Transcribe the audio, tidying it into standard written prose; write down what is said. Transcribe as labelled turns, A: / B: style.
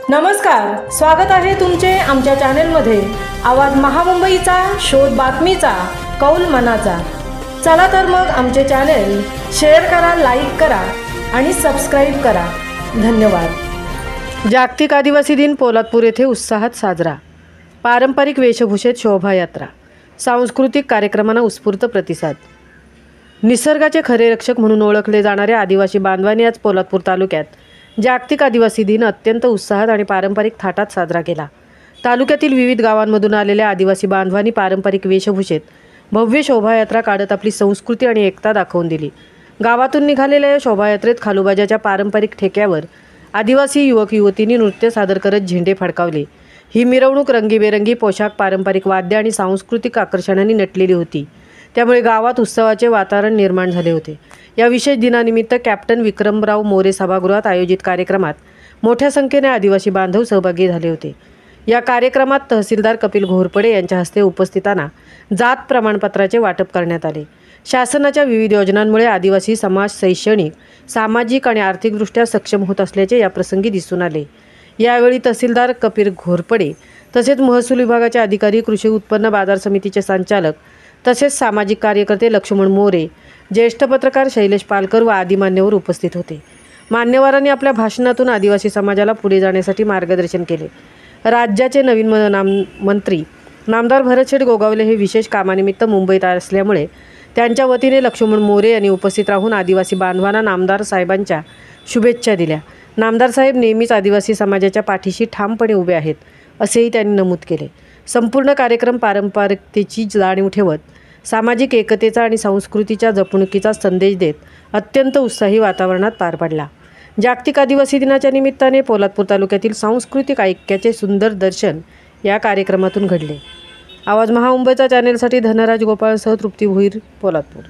A: नमस्कार, स्वागत आहे तुमचे आमच्या चॅनलमध्ये। आवाज महामुंबईचा, शोध बातमीचा, कौल मनाचा। चला तर मग आमचे चॅनल शेअर करा, लाईक करा आणि सबस्क्राइब करा। धन्यवाद। जागतिक आदिवासी दिन पोलादपूर येथे उत्साहात साजरा। पारंपरिक वेशभूषेत शोभायात्रा, सांस्कृतिक कार्यक्रमांना उत्स्फूर्त प्रतिसाद। निसर्गाचे खरे रक्षक म्हणून ओळखले जाणारे आदिवासी बांधवांनी आज पोलादपूर तालुक्यात जागतिक आदिवासी दिन अत्यंत उत्साहात आणि पारंपरिक थाटात साजरा केला। तालुक्यातील विविध गावांमधून आलेल्या आदिवासी बांधवांनी पारंपरिक वेशभूषेत भव्य शोभायात्रा काढत आपली संस्कृती आणि एकता दाखवून दिली। गावातून निघालेल्या या शोभायात्रेत खालुबाजाच्या पारंपरिक ठेक्यावर आदिवासी युवक युवतींनी नृत्य सादर करत झेंडे फडकावले। ही मिरवणूक रंगीबेरंगी पोशाख, पारंपरिक वाद्य आणि सांस्कृतिक आकर्षणांनी नटलेली होती, त्यामुळे गावात उत्सवाचे वातावरण निर्माण झाले होते। या विशेष दिनानिमित्त कॅप्टन विक्रमराव मोरे सभागृहात आयोजित कार्यक्रमात मोठ्या संख्येने आदिवासी बांधव सहभागी झाले होते। या कार्यक्रमात तहसीलदार कपिल घोरपडे यांच्या हस्ते उपस्थितांना जात प्रमाणपत्राचे वाटप करण्यात आले। शासनाच्या विविध योजनांमुळे आदिवासी समाज शैक्षणिक, सामाजिक आणि आर्थिकदृष्ट्या सक्षम होत असल्याचे या प्रसंगी दिसून आले। यावेळी तहसीलदार कपिल घोरपडे तसेच महसूल विभागाचे अधिकारी, कृषी उत्पन्न बाजार समितीचे संचालक तसेच सामाजिक कार्यकर्ते लक्ष्मण मोरे, ज्येष्ठ पत्रकार शैलेश पालकर व आदी मान्यवर उपस्थित होते। मान्यवरांनी आपल्या भाषणातून आदिवासी समाजाला पुढे जाण्यासाठी मार्गदर्शन केले। राज्याचे नवीन मंत्री नामदार भरतशेठ गोगावले हे विशेष कामानिमित्त मुंबईत असल्यामुळे त्यांच्या वतीने लक्ष्मण मोरे यांनी उपस्थित राहून आदिवासी बांधवांना नामदार साहेबांच्या शुभेच्छा दिल्या। नामदार साहेब नेहमीच आदिवासी समाजाच्या पाठीशी ठामपणे उभे आहेत, असेही त्यांनी नमूद केले। संपूर्ण कार्यक्रम पारंपरिकतेची जाणीव ठेवत सामाजिक एकतेचा आणि संस्कृतीच्या जपणुकीचा संदेश देत अत्यंत उत्साही वातावरणात पार पडला। जागतिक आदिवासी दिनाच्या निमित्ताने पोलादपूर तालुक्यातील सांस्कृतिक ऐक्याचे सुंदर दर्शन या कार्यक्रमातून घडले। आवाज महामुंबईचा चॅनेलसाठी धनराज गोपाळसह तृप्ती भोईर, पोलादपूर।